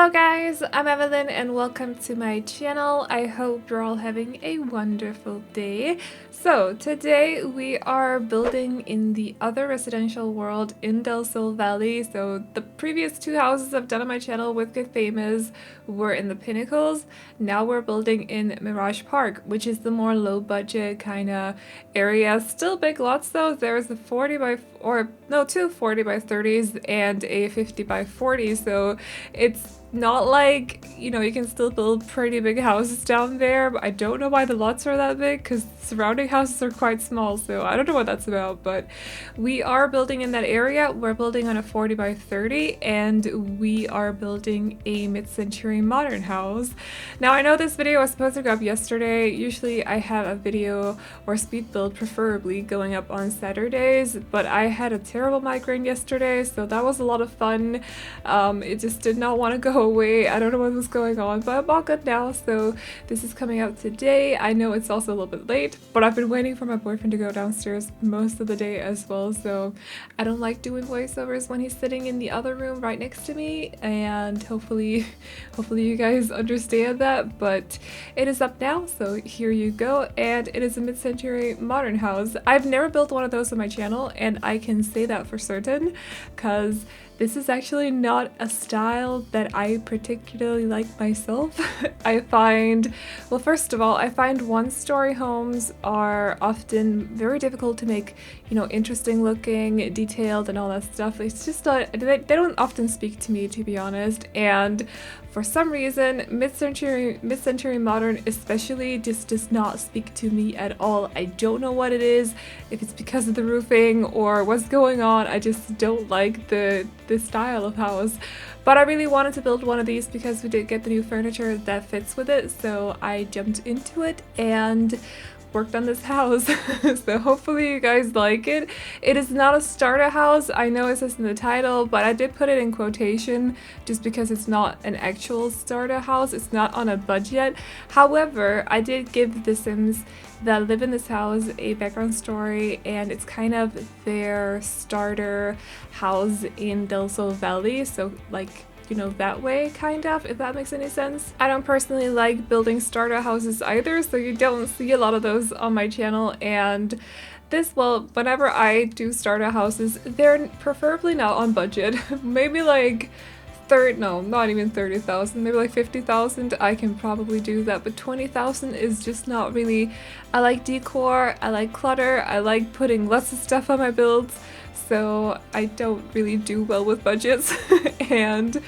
Hello guys, I'm Aveline and welcome to my channel. I hope you're all having a wonderful day. So today we are building in the other residential world in Del Sol Valley. So the previous two houses I've done on my channel with Get Famous were in the Pinnacles. Now we're building in Mirage Park, which is the more low budget kind of area. Still big lots though. There's a 40 by two 40 by 30s and a 50 by 40. So it's not like, you know, you can still build pretty big houses down there. But I don't know why the lots are that big because surrounding houses are quite small. So I don't know what that's about, but we are building in that area. We're building on a 40 by 30 and we are building a mid-century modern house. Now I know this video was supposed to go up yesterday. Usually I have a video or speed build preferably going up on Saturdays, but I had a terrible migraine yesterday, so that was a lot of fun. It just did not want to go away. I don't know what was going on, but I'm all good now, so this is coming out today. I know it's also a little bit late, but I've been waiting for my boyfriend to go downstairs most of the day as well, so I don't like doing voiceovers when he's sitting in the other room right next to me, and hopefully you guys understand that. But it is up now, so here you go, and it is a mid-century modern house. I've never built one of those on my channel, and I can say that for certain because this is actually not a style that I particularly like myself. I find, well, first of all, I find one-story homes are often very difficult to make, you know, interesting looking, detailed, and all that stuff. It's just not, they don't often speak to me, to be honest. And for some reason, mid-century modern especially just does not speak to me at all. I don't know what it is, if it's because of the roofing or what's going on. I just don't like the style of house. But I really wanted to build one of these because we did get the new furniture that fits with it, so I jumped into it and worked on this house. So hopefully you guys like it. It is not a starter house. I know it says in the title, but I did put it in quotation just because it's not an actual starter house. It's not on a budget. However, I did give the Sims that live in this house a background story, and it's kind of their starter house in Del Sol Valley, so like, you know, that way, kind of, if that makes any sense. I don't personally like building starter houses either, so you don't see a lot of those on my channel. And this, well, whenever I do starter houses, they're preferably not on budget. Maybe like not even 30,000, maybe like 50,000. I can probably do that, but 20,000 is just not really. I like decor, I like clutter, I like putting lots of stuff on my builds, so I don't really do well with budgets. And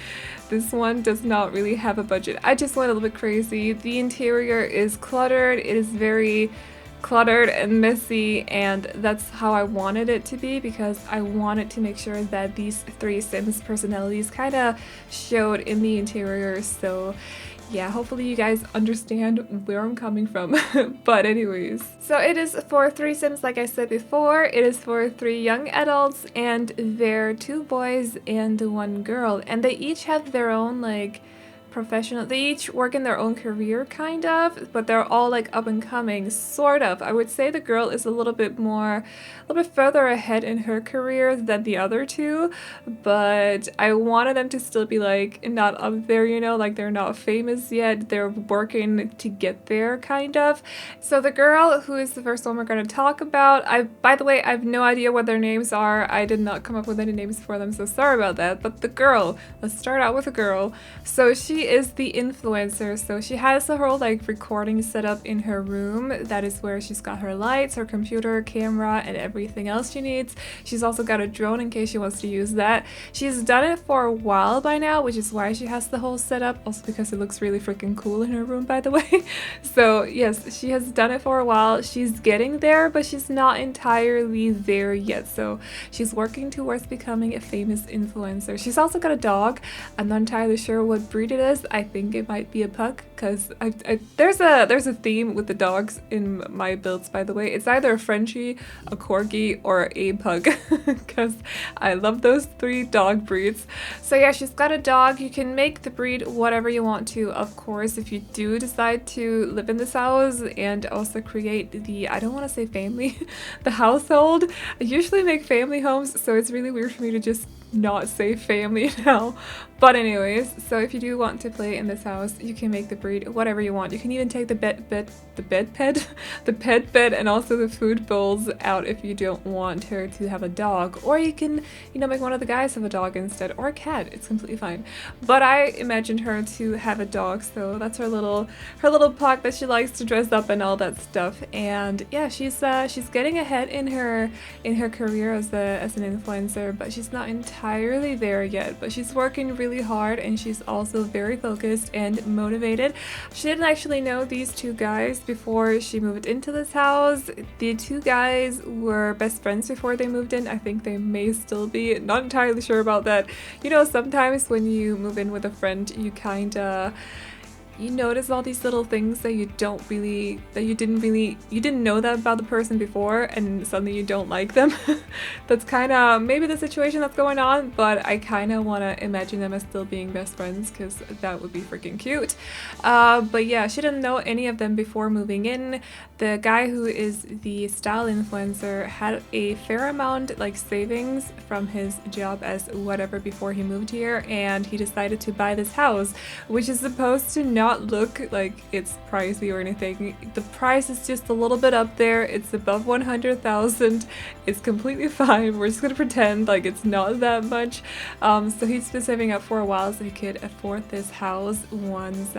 this one does not really have a budget. I just went a little bit crazy. The interior is cluttered. It is very cluttered and messy, and that's how I wanted it to be because I wanted to make sure that these three Sims personalities kind of showed in the interior. So yeah, hopefully you guys understand where I'm coming from. But anyways, so it is for three Sims, like I said before. It is for three young adults, and they're two boys and one girl, and they each have their own like professional, they each work in their own career kind of, but they're all like up and coming, sort of. I would say the girl is a little bit further ahead in her career than the other two, but I wanted them to still be like not up there, you know, like they're not famous yet, they're working to get there kind of. So the girl, who is the first one we're going to talk about, by the way, I have no idea what their names are. I did not come up with any names for them, so sorry about that. But the girl, let's start out with a girl. So she is the influencer, so she has the whole like recording setup in her room. That is where she's got her lights, her computer, camera, and everything else she needs. She's also got a drone in case she wants to use that. She's done it for a while by now, which is why she has the whole setup, also because it looks really freaking cool in her room, by the way. So yes, she has done it for a while. She's getting there, but she's not entirely there yet, so she's working towards becoming a famous influencer. She's also got a dog. I'm not entirely sure what breed it is. I think it might be a pug because there's a theme with the dogs in my builds, by the way. It's either a Frenchie, a Corgi, or a pug because I love those three dog breeds. So yeah, she's got a dog. You can make the breed whatever you want to, of course, if you do decide to live in this house and also create the, I don't want to say family, the household. I usually make family homes, so it's really weird for me to just not say family now. But anyways, so if you do want to play in this house, you can make the breed whatever you want. You can even take the pet bed, and also the food bowls out if you don't want her to have a dog. Or you can, you know, make one of the guys have a dog instead, or a cat. It's completely fine. But I imagined her to have a dog, so that's her little puck that she likes to dress up and all that stuff. And yeah, she's getting ahead in her career as an influencer, but she's not entirely there yet. But she's working really hard, and she's also very focused and motivated. She didn't actually know these two guys before she moved into this house. The two guys were best friends before they moved in. I think they may still be, not entirely sure about that. You know, sometimes when you move in with a friend, you notice all these little things that you didn't know that about the person before, and suddenly you don't like them. That's kind of maybe the situation that's going on, but I kind of want to imagine them as still being best friends because that would be freaking cute. But yeah, she didn't know any of them before moving in. The guy who is the style influencer had a fair amount like savings from his job as whatever before he moved here, and he decided to buy this house, which is supposed to not look like it's pricey or anything. The price is just a little bit up there. It's above 100,000. It's completely fine. We're just gonna pretend like it's not that much. So he's been saving up for a while so he could afford this house once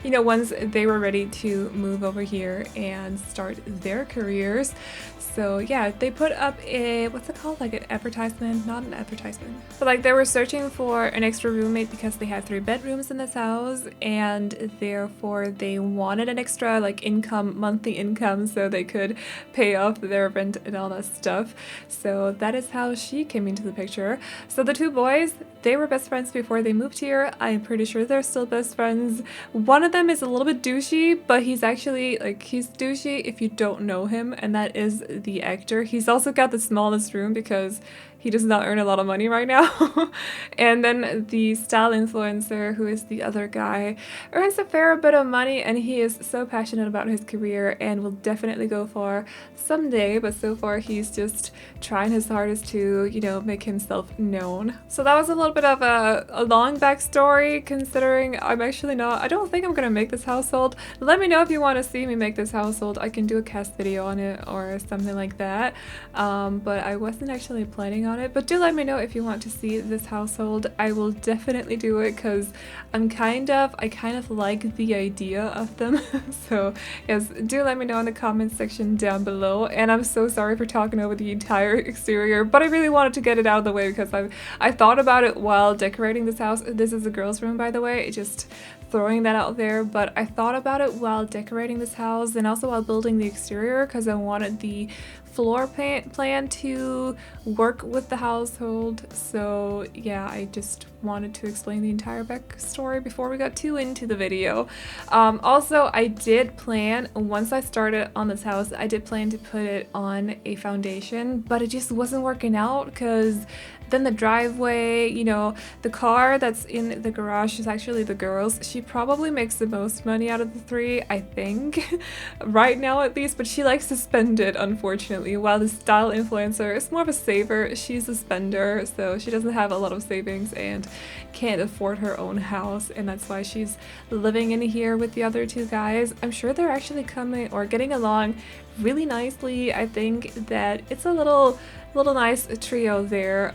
they were ready to move over here and start their careers. So yeah, they put up a, what's it called, like an advertisement? Not an advertisement, but like they were searching for an extra roommate because they had 3 bedrooms in this house, and therefore they wanted an extra like monthly income so they could pay off their rent and all that stuff. So that is how she came into the picture. So the two boys, they were best friends before they moved here. I'm pretty sure they're still best friends. One of them is a little bit douchey, but he's actually he's douchey if you don't know him, and that is the actor. He's also got the smallest room because he does not earn a lot of money right now. And then the style influencer, who is the other guy, earns a fair bit of money, and he is so passionate about his career and will definitely go far someday, but so far he's just trying his hardest to, you know, make himself known. So that was a little bit of a long backstory, considering I don't think I'm gonna make this household. Let me know if you want to see me make this household. I can do a cast video on it or something like that. But I wasn't actually planning on it, but do let me know if you want to see this household. I will definitely do it because I kind of like the idea of them. So yes, do let me know in the comments section down below. And I'm so sorry for talking over the entire exterior, but I really wanted to get it out of the way because I thought about it while decorating this house. This is a girl's room, by the way, just throwing that out there, but I thought about it while decorating this house and also while building the exterior because I wanted the floor plan to work with the household. So yeah, I just wanted to explain the entire backstory before we got too into the video. Also, I did plan, once I started on this house, I did plan to put it on a foundation, but it just wasn't working out because then the driveway, you know, the car that's in the garage is actually the girl's. She probably makes the most money out of the 3, I think, right now at least, but she likes to spend it, unfortunately, while the style influencer is more of a saver. She's a spender, so she doesn't have a lot of savings and can't afford her own house, and that's why she's living in here with the other 2 guys. I'm sure they're actually coming or getting along really nicely. I think that it's a little nice trio there.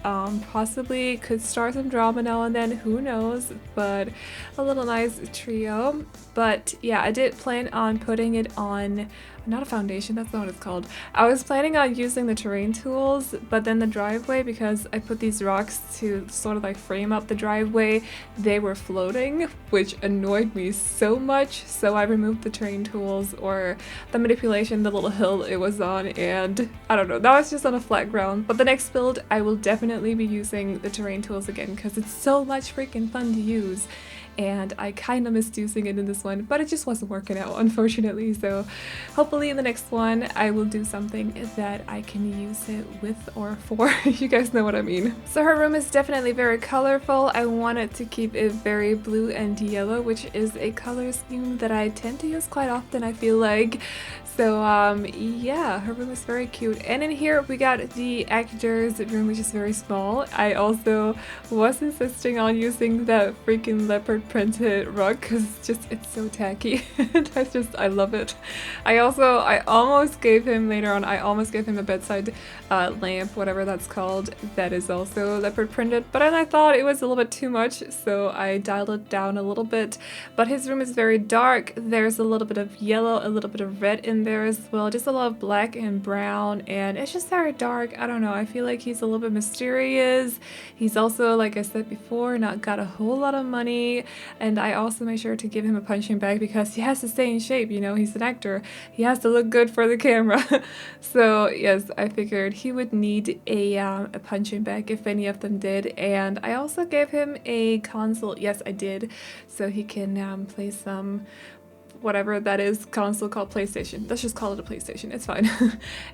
Possibly could start some drama now and then, who knows, but a little nice trio. But yeah, I did plan on putting it on, not a foundation, that's not what it's called. I was planning on using the terrain tools, but then the driveway, because I put these rocks to sort of like frame up the driveway, they were floating, which annoyed me so much, so I removed the terrain tools or the manipulation, the little hill it was on, and I don't know, that was just on a flat ground. But the next build, I will definitely be using the terrain tools again because it's so much freaking fun to use. and I kind of missed using it in this one, but it just wasn't working out, unfortunately. So hopefully in the next one I will do something that I can use it with or for. You guys know what I mean. So her room is definitely very colorful. I wanted to keep it very blue and yellow, which is a color scheme that I tend to use quite often, I feel like. So yeah, her room is very cute. And in here we got the actor's room, which is very small. I also was insisting on using that freaking leopard printed rug because it's so tacky. I love it. I almost gave him later on, I almost gave him a bedside lamp, whatever that's called, that is also leopard printed, but then I thought it was a little bit too much, so I dialed it down a little bit. But his room is very dark. There's a little bit of yellow, a little bit of red in there as well, just a lot of black and brown, and it's just very dark. I don't know, I feel like he's a little bit mysterious. He's also, like I said before, not got a whole lot of money, and I also made sure to give him a punching bag because he has to stay in shape, you know, he's an actor. He has to look good for the camera. So yes, I figured he would need a punching bag if any of them did, and I also gave him a console. Yes, I did, so he can play some whatever that is console called PlayStation. Let's just call it a PlayStation, it's fine.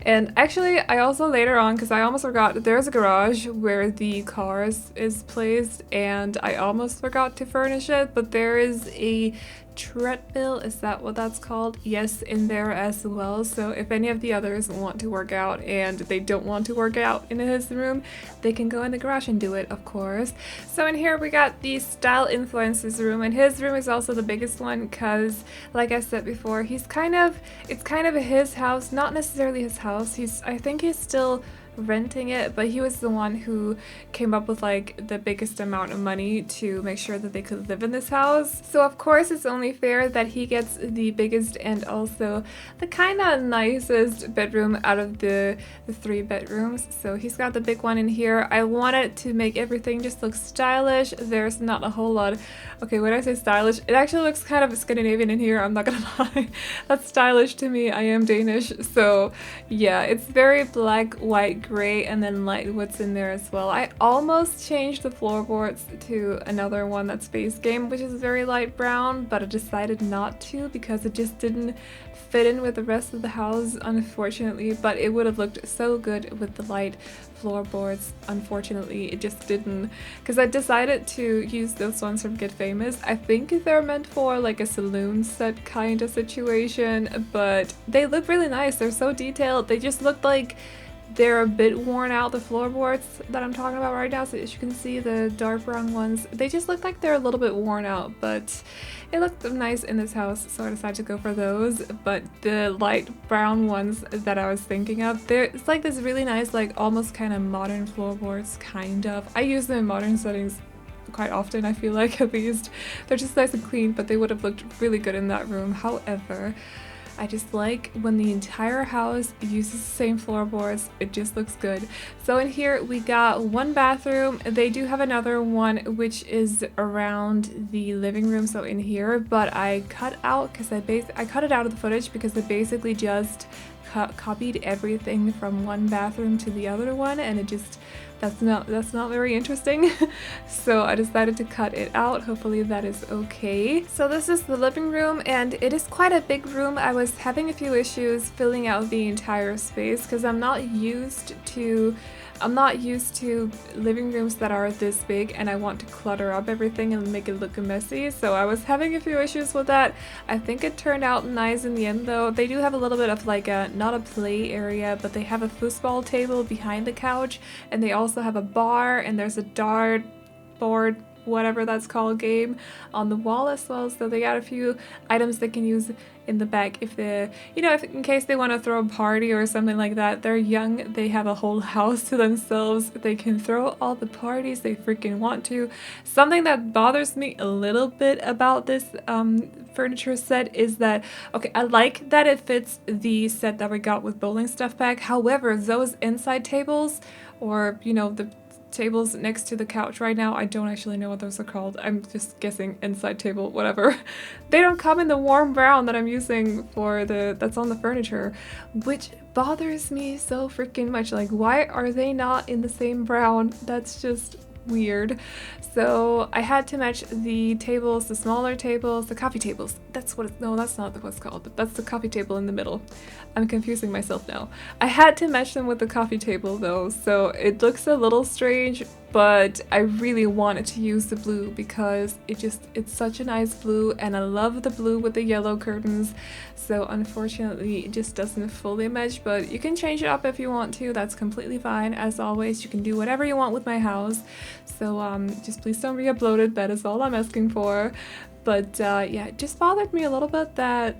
And actually I also later on, because I almost forgot, there's a garage where the cars is placed and I almost forgot to furnish it, but there is a treadmill, is that what that's called? Yes, in there as well. So if any of the others want to work out and they don't want to work out in his room, they can go in the garage and do it, of course. So in here we got the style influencers room, and his room is also the biggest one because, like I said before, it's kind of his house, not necessarily his house. I think he's still renting it, but he was the one who came up with like the biggest amount of money to make sure that they could live in this house. So of course it's only fair that he gets the biggest and also the kind of nicest bedroom out of the 3 bedrooms. So he's got the big one in here. I wanted to make everything just look stylish. There's not a whole lot. Okay, when I say stylish, it actually looks kind of Scandinavian in here, I'm not gonna lie. That's stylish to me. I am Danish. So yeah, it's very black, white, gray, and then light woods in there as well. I almost changed the floorboards to another one that's base game, which is very light brown, but I decided not to because it just didn't fit in with the rest of the house, unfortunately. But it would have looked so good with the light floorboards. Unfortunately, it just didn't, because I decided to use those ones from Get Famous. I think they're meant for like a saloon set kind of situation, but they look really nice. They're so detailed. They just looked like they're a bit worn out, the floorboards that I'm talking about right now. So as you can see, the dark brown ones, they just look like they're a little bit worn out, but it looked nice in this house, so I decided to go for those. But the light brown ones that I was thinking of, it's like this really nice, like almost kind of modern floorboards, kind of. I use them in modern settings quite often, I feel like, at least. They're just nice and clean, but they would have looked really good in that room. However, I just like when the entire house uses the same floorboards, it just looks good. So in here we got 1 bathroom. They do have another one which is around the living room, so in here, but I cut out because I cut it out of the footage because I basically just copied everything from one bathroom to the other one, and it just that's not very interesting. So I decided to cut it out. Hopefully that is okay. So this is the living room, and it is quite a big room. I was having a few issues filling out the entire space because I'm not used to living rooms that are this big, and I want to clutter up everything and make it look messy. So I was having a few issues with that. I think it turned out nice in the end though. They do have a little bit of like not a play area, but they have a foosball table behind the couch, and they also have a bar, and there's a dart board, whatever that's called, game on the wall as well. So they got a few items they can use in the back if in case they want to throw a party or something like that. They're young, they have a whole house to themselves, they can throw all the parties they freaking want to. Something that bothers me a little bit about this furniture set is that, okay, I like that it fits the set that we got with Bowling Stuff Pack. However, those inside tables, or the tables next to the couch right now, I don't actually know what those are called, I'm just guessing inside table, whatever. They don't come in the warm brown that I'm using for that's on the furniture, which bothers me so freaking much. Like, why are they not in the same brown? That's just weird. So I had to match the tables, the smaller tables, the coffee tables. That's what no, that's not what's called. That's the coffee table in the middle. I'm confusing myself now. I had to match them with the coffee table though, so it looks a little strange, but I really wanted to use the blue because it's such a nice blue, and I love the blue with the yellow curtains. So unfortunately it just doesn't fully match, but you can change it up if you want to. That's completely fine. As always, you can do whatever you want with my house. So just please don't re-upload it. That is all I'm asking for. But yeah, it just bothered me a little bit that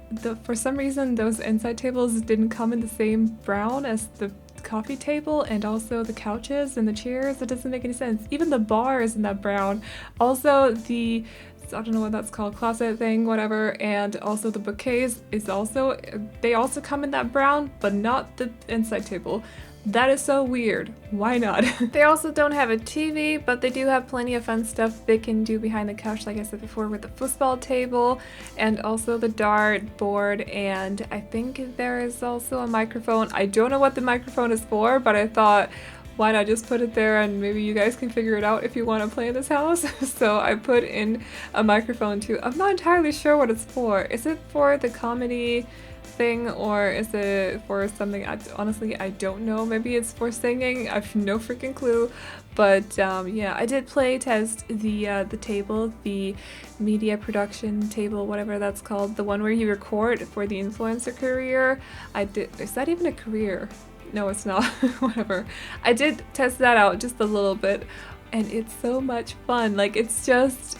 for some reason those inside tables didn't come in the same brown as the coffee table, and also the couches and the chairs. It doesn't make any sense. Even the bar is in that brown. Also the, I don't know what that's called, closet thing, whatever, and also the bookcase is also, they also come in that brown, but not the inside table. That is so weird. Why not? They also don't have a TV, but they do have plenty of fun stuff they can do behind the couch, like I said before, with the foosball table and also the dart board, and I think there is also a microphone. I don't know what the microphone is for, but I thought, why not just put it there and maybe you guys can figure it out if you want to play in this house. So I put in a microphone too. I'm not entirely sure what it's for. Is it for the comedy thing, or is it for something? Honestly, I don't know. Maybe it's for singing. I have no freaking clue. But yeah, I did play test the table, the media production table, whatever that's called, the one where you record for the influencer career. Is that even a career? No, it's not. Whatever. I did test that out just a little bit, and it's so much fun. Like, it's just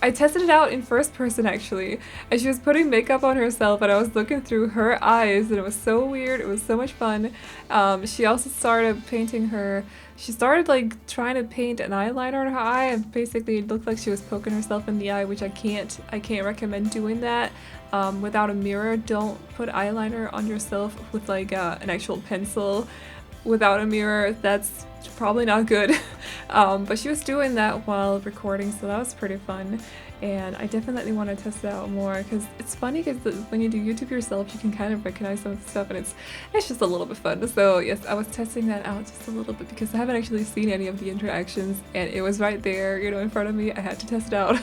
I tested it out in first person actually, and she was putting makeup on herself and I was looking through her eyes and it was so weird. It was so much fun. She also started painting she started like trying to paint an eyeliner on her eye, and basically it looked like she was poking herself in the eye, which I can't recommend doing that without a mirror. Don't put eyeliner on yourself with like an actual pencil without a mirror. That's probably not good. But she was doing that while recording, so that was pretty fun, and I definitely want to test it out more because it's funny, because when you do YouTube yourself you can kind of recognize some of the stuff, and it's just a little bit fun. So yes, I was testing that out just a little bit because I haven't actually seen any of the interactions, and it was right there, you know, in front of me. I had to test it out.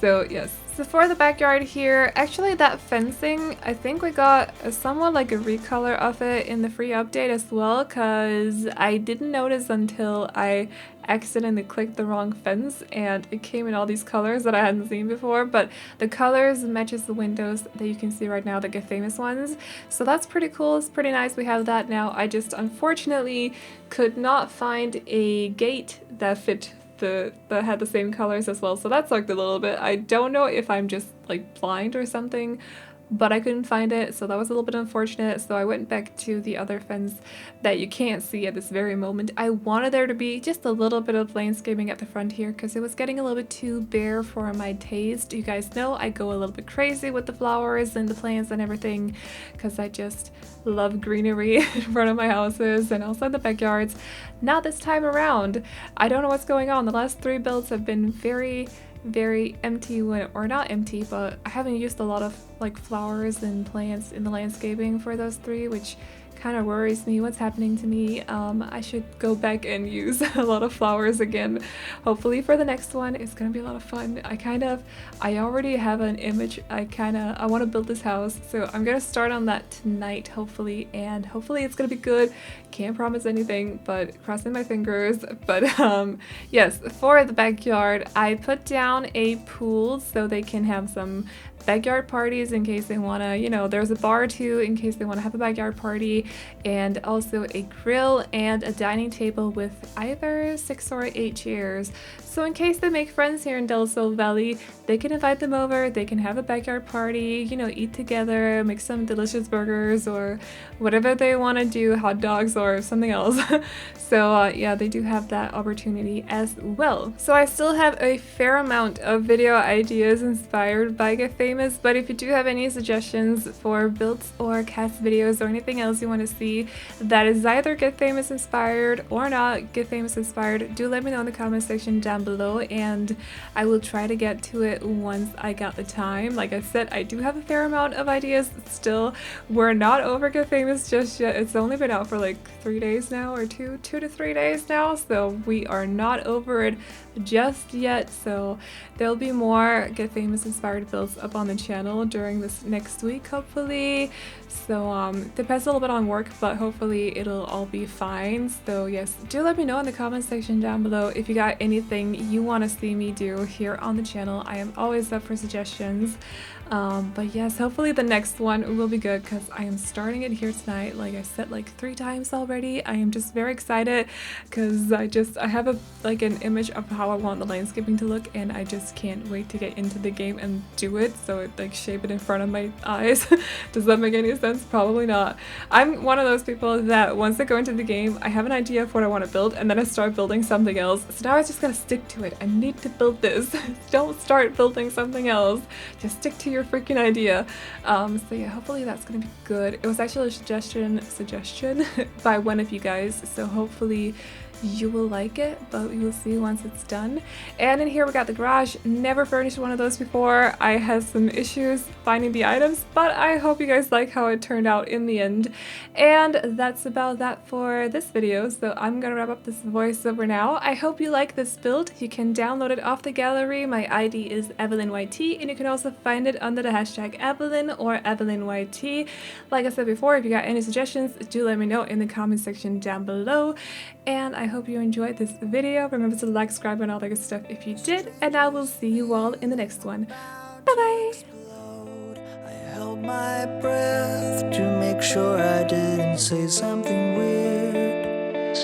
So yes. So for the backyard here, actually that fencing, I think we got somewhat like a recolor of it in the free update as well, because I didn't notice until I accidentally clicked the wrong fence and it came in all these colors that I hadn't seen before. But the colors matches the windows that you can see right now, the Get Famous ones. So that's pretty cool. It's pretty nice. We have that now. I just unfortunately could not find a gate that fit that had the same colors as well, so that sucked a little bit. I don't know if I'm just like blind or something, but I couldn't find it, so that was a little bit unfortunate. So I went back to the other fence that you can't see at this very moment. I wanted there to be just a little bit of landscaping at the front here because it was getting a little bit too bare for my taste. You guys know I go a little bit crazy with the flowers and the plants and everything because I just love greenery in front of my houses and also in the backyards. Not this time around. I don't know what's going on. The last 3 builds have been very empty, or not empty, but I haven't used a lot of like flowers and plants in the landscaping for those 3, which kind of worries me. What's happening to me? I should go back and use a lot of flowers again. Hopefully for the next one it's gonna be a lot of fun. I already have an image. I want to build this house, so I'm gonna start on that tonight hopefully, and hopefully it's gonna be good. Can't promise anything, but crossing my fingers. But yes, for the backyard I put down a pool so they can have some backyard parties in case they want to, you know, there's a bar too in case they want to have a backyard party, and also a grill and a dining table with either 6 or 8 chairs. So in case they make friends here in Del Sol Valley, they can invite them over, they can have a backyard party, you know, eat together, make some delicious burgers or whatever they want to do, hot dogs or something else. So yeah, they do have that opportunity as well. So I still have a fair amount of video ideas inspired by Get Famous, but if you do have any suggestions for builds or cast videos or anything else you want want to see that is either Get Famous inspired or not Get Famous inspired, do let me know in the comment section down below, and I will try to get to it once I got the time. Like I said, I do have a fair amount of ideas still. We're not over Get Famous just yet. It's only been out for like 3 days now, or 2 to 3 days now, so we are not over it just yet. So there'll be more Get Famous inspired builds up on the channel during this next week, hopefully. So depends a little bit on work, but hopefully it'll all be fine. So yes, do let me know in the comment section down below if you got anything you want to see me do here on the channel. I am always up for suggestions. But yes, hopefully the next one will be good, because I am starting it here tonight, like I said, like 3 times already. I am just very excited because I have an image of how I want the landscaping to look, and I just can't wait to get into the game and do it. So it like shape it in front of my eyes. Does that make any sense? Probably not. I'm one of those people that once I go into the game, I have an idea of what I want to build, and then I start building something else. So now I just gotta stick to it. I need to build this. Don't start building something else. Just stick to your freaking idea. So yeah, hopefully that's gonna be good. It was actually a suggestion by one of you guys, so hopefully you will like it, but we will see once it's done. And in here we got the garage. Never furnished one of those before. I had some issues finding the items, but I hope you guys like how it turned out in the end. And that's about that for this video, so I'm gonna wrap up this voiceover now. I hope you like this build. You can download it off the gallery. My ID is AvelineYT, and you can also find it under the hashtag Aveline or AvelineYT. Like I said before, if you got any suggestions, do let me know in the comment section down below. And I hope you enjoyed this video. Remember to like, subscribe, and all that good stuff if you did. And I will see you all in the next one. Bye-bye! I held my breath to make sure I didn't say something weird.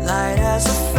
Light as a